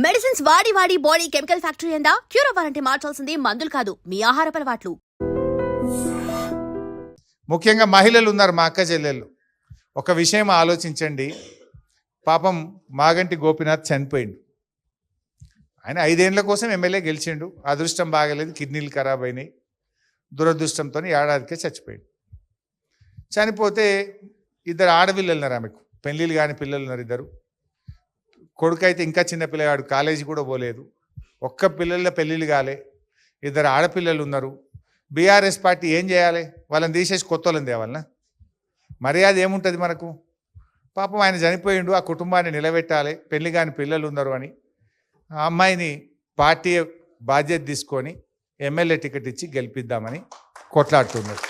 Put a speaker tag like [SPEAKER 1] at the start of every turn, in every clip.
[SPEAKER 1] Medicines వాడి వాడి body chemical factory అయిందా? క్యూర్ అవ్వాలంటే మార్చాల్సింది మందులు కాదు, మీ ఆహారపు అలవాట్లు.
[SPEAKER 2] ముఖ్యంగా మహిళలు ఉన్నారు, మా అక్క చెల్లెళ్ళు. ఒక విషయం ఆలోచించండి. పాపం మాగంటి గోపీనాథ్ చనిపోయిండు. ఆయన 5 ఏళ్ల కోసం ఎమ్మెల్యే గెలిచిండు. అదృష్టం బాగలేదు, కిడ్నీలు ఖరాబ్ అయినాయి. దురదృష్టంతో ఏడాదికే చచ్చిపోయిండు. చనిపోతే 2 ఆడపిల్లలు ఉన్నారు ఆమెకు, పెళ్ళిళ్ళు కాని పిల్లలు ఉన్నారు 2. కొడుకు అయితే ఇంకా చిన్న పిల్లగాడు, కాలేజీ కూడా పోలేదు. ఒక్క పిల్లల పెళ్ళిళ్ళు కాలే, 2 ఆడపిల్లలు ఉన్నారు. బీఆర్ఎస్ పార్టీ ఏం చేయాలి? వాళ్ళని తీసేసి కొత్త వాళ్ళని తేవాలనా? మర్యాద ఏముంటుంది మనకు? పాపం ఆయన చనిపోయిండు, ఆ కుటుంబాన్ని నిలబెట్టాలి, పెళ్లి కాని పిల్లలు ఉన్నారు అని ఆ అమ్మాయిని పార్టీ బాధ్యత తీసుకొని ఎమ్మెల్యే టికెట్ ఇచ్చి గెలిపిద్దామని కొట్లాడుతున్నారు.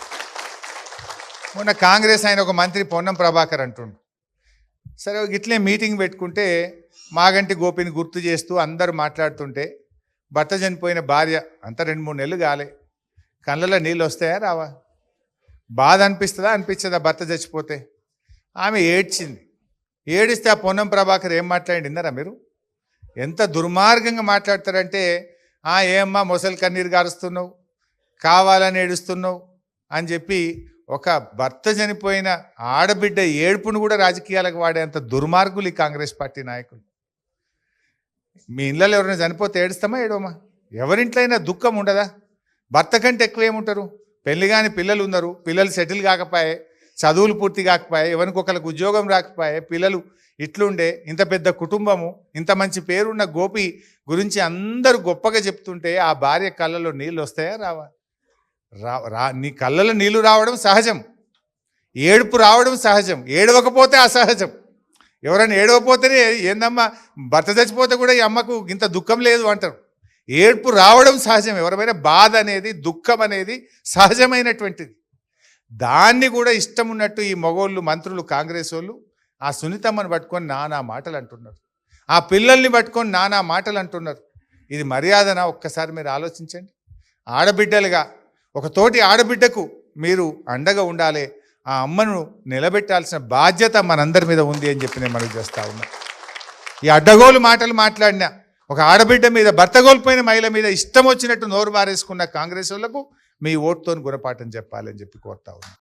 [SPEAKER 2] మొన్న కాంగ్రెస్ ఆయన ఒక మంత్రి పొన్నం ప్రభాకర్ అంటుండు. సరే ఇట్లే మీటింగ్ పెట్టుకుంటే మాగంటి గోపిని గుర్తు చేస్తూ అందరూ మాట్లాడుతుంటే, భర్త చనిపోయిన భార్య అంతా 2-3 నెలలు కాలే, కళ్ళలో నీళ్ళు వస్తాయా రావా? బాధ అనిపిస్తుందా అనిపించదా? భర్త చచ్చిపోతే ఆమె ఏడ్చింది. ఏడిస్తే ఆ పొన్నం ప్రభాకర్ ఏం మాట్లాడి విన్నారా మీరు? ఎంత దుర్మార్గంగా మాట్లాడతారంటే, ఏమ్మా మొసలి కన్నీరు గారుస్తున్నావు, కావాలని ఏడుస్తున్నావు అని చెప్పి ఒక భర్త చనిపోయిన ఆడబిడ్డ ఏడుపును కూడా రాజకీయాలకు వాడేంత దుర్మార్గులు ఈ కాంగ్రెస్ పార్టీ నాయకులు. మీ ఇళ్ళలో ఎవరైనా చనిపోతే ఏడుస్తామా ఏడవమా? ఎవరింట్లో అయినా దుఃఖం ఉండదా? భర్త కంటే ఎక్కువ ఏముంటారు? పెళ్లి కాని పిల్లలు ఉన్నారు, పిల్లలు సెటిల్ కాకపోయే, చదువులు పూర్తి కాకపోయే, ఎవరికి ఒకరికి ఉద్యోగం రాకపోయే, పిల్లలు ఇట్లుండే, ఇంత పెద్ద కుటుంబము, ఇంత మంచి పేరున్న గోపి గురించి అందరూ గొప్పగా చెప్తుంటే ఆ భార్య కళ్ళలో నీళ్ళు వస్తాయా రావా? నీ కళ్ళలో నీళ్లు రావడం సహజం, ఏడుపు రావడం సహజం, ఏడవకపోతే అసహజం. ఎవరైనా ఏడవపోతేనే ఏందమ్మా భర్త చచ్చిపోతే కూడా ఈ అమ్మకు ఇంత దుఃఖం లేదు అంటారు. ఏడుపు రావడం సహజం. ఎవరైనా బాధ అనేది, దుఃఖం అనేది సహజమైనటువంటిది. దాన్ని కూడా ఇష్టం ఉన్నట్టు ఈ మగోళ్ళు మంత్రులు, కాంగ్రెస్ వాళ్ళు ఆ సునీతమ్మని పట్టుకొని నానా మాటలు అంటున్నారు, ఆ పిల్లల్ని పట్టుకొని నానా మాటలు అంటున్నారు. ఇది మర్యాదనా? ఒక్కసారి మీరు ఆలోచించండి. ఆడబిడ్డలుగా ఒక తోటి ఆడబిడ్డకు మీరు అండగా ఉండాలి, ఆ అమ్మను నిలబెట్టాల్సిన బాధ్యత మనందరి మీద ఉంది అని చెప్పి నేను మనవి చేస్తా ఉన్నా. ఈ అడ్డగోలు మాటలు మాట్లాడిన ఒక ఆడబిడ్డ మీద, భర్త కోల్పోయిన మహిళ మీద ఇష్టం వచ్చినట్టు నోరు మారేసుకున్న కాంగ్రెస్ వాళ్ళకు మీ ఓటుతో గుణపాఠం చెప్పాలని చెప్పి కోరుతా ఉన్నా.